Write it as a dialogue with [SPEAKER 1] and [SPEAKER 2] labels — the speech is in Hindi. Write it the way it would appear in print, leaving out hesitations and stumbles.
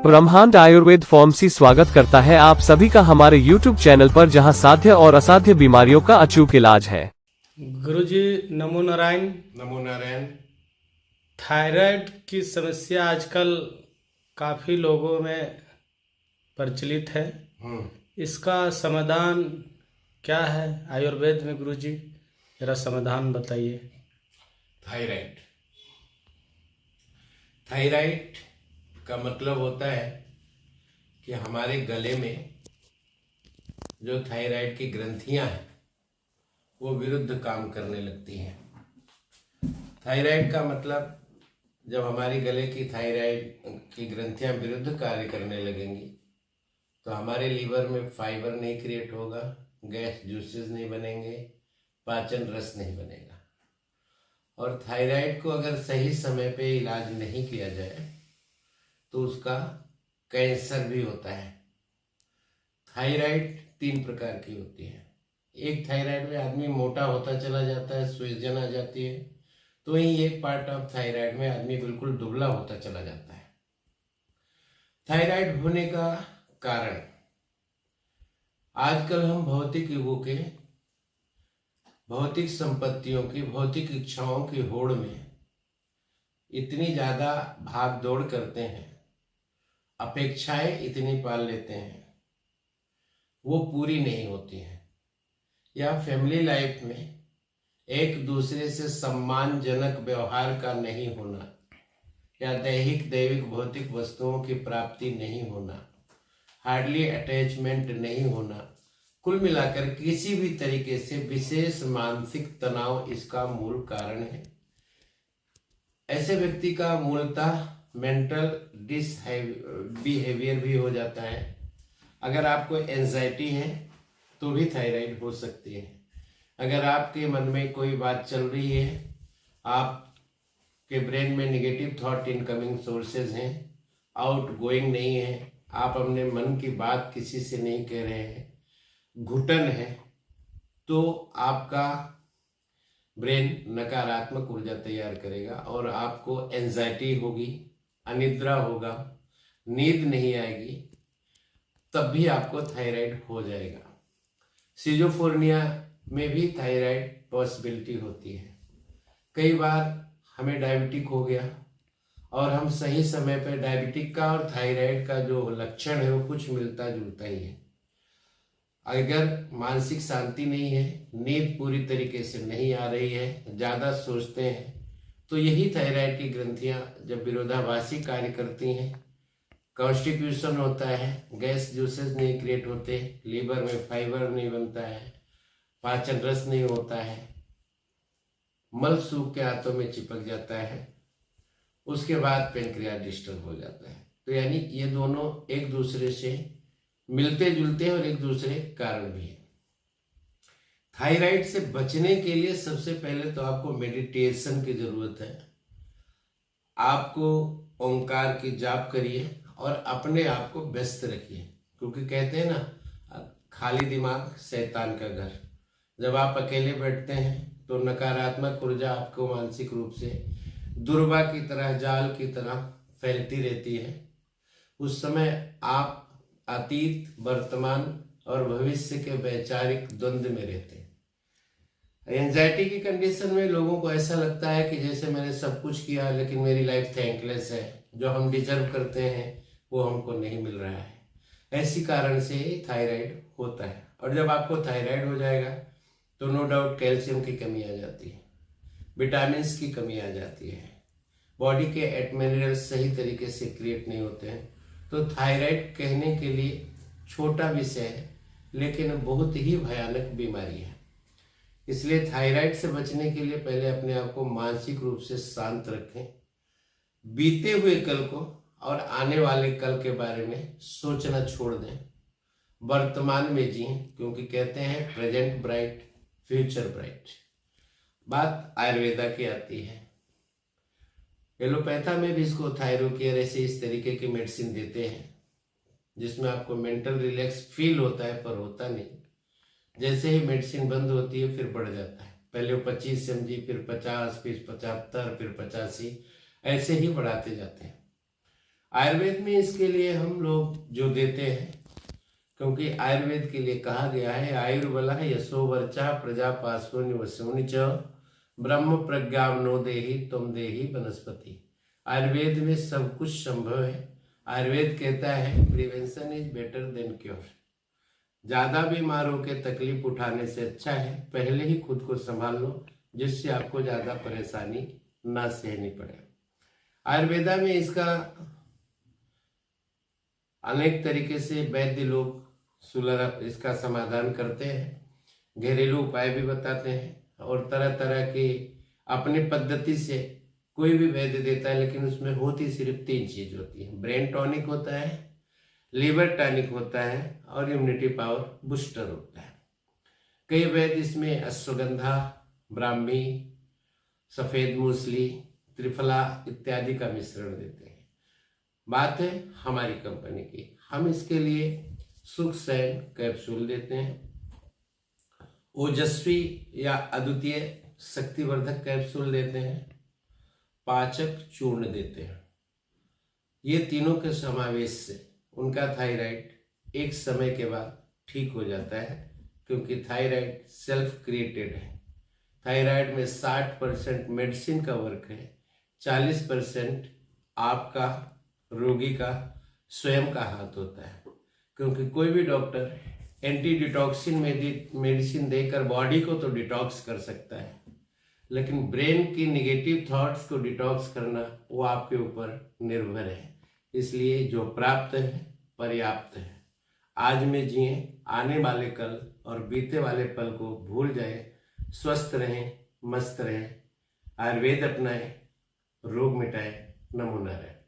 [SPEAKER 1] ब्रह्मांड आयुर्वेद फार्मेसी स्वागत करता है आप सभी का हमारे YouTube चैनल पर, जहां साध्य और असाध्य बीमारियों का अचूक इलाज है।
[SPEAKER 2] गुरुजी नमो नारायण।
[SPEAKER 3] नमो नारायण।
[SPEAKER 2] थायराइड की समस्या आजकल काफ़ी लोगों में प्रचलित है। इसका समाधान क्या है आयुर्वेद में गुरुजी? जरा समाधान बताइए।
[SPEAKER 3] थायराइड थायराइड का मतलब होता है कि हमारे गले में जो थायराइड की ग्रंथियां हैं वो विरुद्ध काम करने लगती हैं। थायराइड का मतलब जब हमारी गले की थायराइड की ग्रंथियां विरुद्ध कार्य करने लगेंगी तो हमारे लीवर में फाइबर नहीं क्रिएट होगा, गैस जूसेस नहीं बनेंगे, पाचन रस नहीं बनेगा। और थायराइड को अगर सही समय पे इलाज नहीं किया जाए तो उसका कैंसर भी होता है। थायराइड 3 प्रकार की होती है। एक थायराइड में आदमी मोटा होता चला जाता है, सूजन आ जाती है, तो वहीं एक पार्ट ऑफ थायराइड में आदमी बिल्कुल दुबला होता चला जाता है। थायराइड होने का कारण आजकल हम भौतिक युगों के भौतिक संपत्तियों की, भौतिक इच्छाओं की होड़ में इतनी ज्यादा भाग दौड़ करते हैं, अपेक्षाएं इतनी पाल लेते हैं, वो पूरी नहीं होती हैं। या फैमिली लाइफ में एक दूसरे से सम्मानजनक व्यवहार का नहीं होना, या दैहिक दैविक भौतिक वस्तुओं की प्राप्ति नहीं होना, हार्डली अटैचमेंट नहीं होना, कुल मिलाकर किसी भी तरीके से विशेष मानसिक तनाव इसका मूल कारण है। ऐसे व्यक्ति का मूलतः मेंटल बिहेवियर भी हो जाता है। अगर आपको एंजाइटी है तो भी थायराइड हो सकती है। अगर आपके मन में कोई बात चल रही है, आपके ब्रेन में नेगेटिव थॉट इनकमिंग सोर्सेज हैं, आउट गोइंग नहीं है, आप अपने मन की बात किसी से नहीं कह रहे हैं, घुटन है, तो आपका ब्रेन नकारात्मक ऊर्जा तैयार करेगा और आपको एंजाइटी होगी, अनिद्रा होगा, नींद नहीं आएगी, तब भी आपको थायराइड हो जाएगा। सिजोफ्रेनिया में भी थायराइड पॉसिबिलिटी होती है। कई बार हमें डायबिटिक हो गया और हम सही समय पर डायबिटिक का और थायराइड का जो लक्षण है वो कुछ मिलता जुलता ही है। अगर मानसिक शांति नहीं है, नींद पूरी तरीके से नहीं आ रही है, ज़्यादा सोचते हैं, तो यही थायराइड की ग्रंथियां जब विरोधाभासी कार्य करती हैं, कॉन्स्टिट्यूशन होता है, गैस जूसेस नहीं क्रिएट होते, लीवर में फाइबर नहीं बनता है, पाचन रस नहीं होता है, मल सूख के हाथों में चिपक जाता है, उसके बाद पेनक्रियास डिस्टर्ब हो जाता है। तो यानी ये दोनों एक दूसरे से मिलते जुलते हैं और एक दूसरे कारण भी है। थायराइड से बचने के लिए सबसे पहले तो आपको मेडिटेशन की जरूरत है। आपको ओंकार की जाप करिए और अपने आप को व्यस्त रखिए, क्योंकि कहते हैं ना, खाली दिमाग शैतान का घर। जब आप अकेले बैठते हैं तो नकारात्मक ऊर्जा आपको मानसिक रूप से दुर्वा की तरह, जाल की तरह फैलती रहती है। उस समय आप अतीत, वर्तमान और भविष्य के वैचारिक द्वंद्व में रहते हैं। एंजाइटी की कंडीशन में लोगों को ऐसा लगता है कि जैसे मैंने सब कुछ किया लेकिन मेरी लाइफ थैंकलेस है, जो हम डिजर्व करते हैं वो हमको नहीं मिल रहा है। ऐसी कारण से थायराइड होता है। और जब आपको थायराइड हो जाएगा तो नो डाउट कैल्शियम की कमी आ जाती है, विटामिन की कमी आ जाती है, बॉडी के एट मिनरल्स सही तरीके से क्रिएट नहीं होते हैं। तो थायराइड कहने के लिए छोटा विषय है लेकिन बहुत ही भयानक बीमारी है। इसलिए थायराइड से बचने के लिए पहले अपने आप को मानसिक रूप से शांत रखें, बीते हुए कल को और आने वाले कल के बारे में सोचना छोड़ दें, वर्तमान में जिएं, क्योंकि कहते हैं प्रेजेंट ब्राइट फ्यूचर ब्राइट। बात आयुर्वेदा की आती है। एलोपैथा में भी इसको थायरोकेयर ऐसे इस तरीके की मेडिसिन देते हैं जिसमें आपको मेंटल रिलैक्स फील होता है, पर होता नहीं। जैसे ही मेडिसिन बंद होती है फिर बढ़ जाता है। पहले वो 25 mg, फिर 50, फिर 75, फिर 85, ऐसे ही बढ़ाते जाते हैं। आयुर्वेद में इसके लिए हम लोग जो देते हैं, क्योंकि आयुर्वेद के लिए कहा गया है आयुर्बला यशो वर्चा प्रजा पार्श्व निवसोनि च ब्रह्म प्रज्ञावनो देहि तुम देहि वनस्पति। आयुर्वेद में सब कुछ संभव है। आयुर्वेद कहता है prevention is better than cure. ज्यादा बीमार होकर तकलीफ उठाने से अच्छा है पहले ही खुद को संभाल लो, जिससे आपको ज्यादा परेशानी ना सहनी पड़े। आयुर्वेदा में इसका अनेक तरीके से वैद्य लोग इसका समाधान करते हैं, घरेलू उपाय भी बताते हैं और तरह तरह के अपनी पद्धति से कोई भी वैद्य देता है, लेकिन उसमें होती सिर्फ 3 चीज होती है। ब्रेन टॉनिक होता है, लिवर टॉनिक होता है और इम्यूनिटी पावर बूस्टर होता है। कई वैद्य इसमें अश्वगंधा, ब्राह्मी, सफेद मूसली, त्रिफला इत्यादि का मिश्रण देते हैं। बात है हमारी कंपनी की, हम इसके लिए सुखसैन कैप्सूल देते हैं, ओजस्वी या अद्वितीय शक्तिवर्धक कैप्सूल देते हैं, पाचक चूर्ण देते हैं। ये तीनों के समावेश से उनका थायराइड एक समय के बाद ठीक हो जाता है, क्योंकि थायराइड सेल्फ क्रिएटेड है। थायराइड में 60% मेडिसिन का वर्क है, 40% आपका रोगी का स्वयं का हाथ होता है। क्योंकि कोई भी डॉक्टर एंटी डिटॉक्सिन मेडिसिन देकर बॉडी को तो डिटॉक्स कर सकता है, लेकिन ब्रेन की निगेटिव थॉट्स को डिटॉक्स करना वो आपके ऊपर निर्भर है। इसलिए जो प्राप्त है पर्याप्त है। आज में जिए, आने वाले कल और बीते वाले पल को भूल जाए, स्वस्थ रहें, मस्त रहें, आयुर्वेद अपनाएं, रोग मिटाएं, नमो नारायण।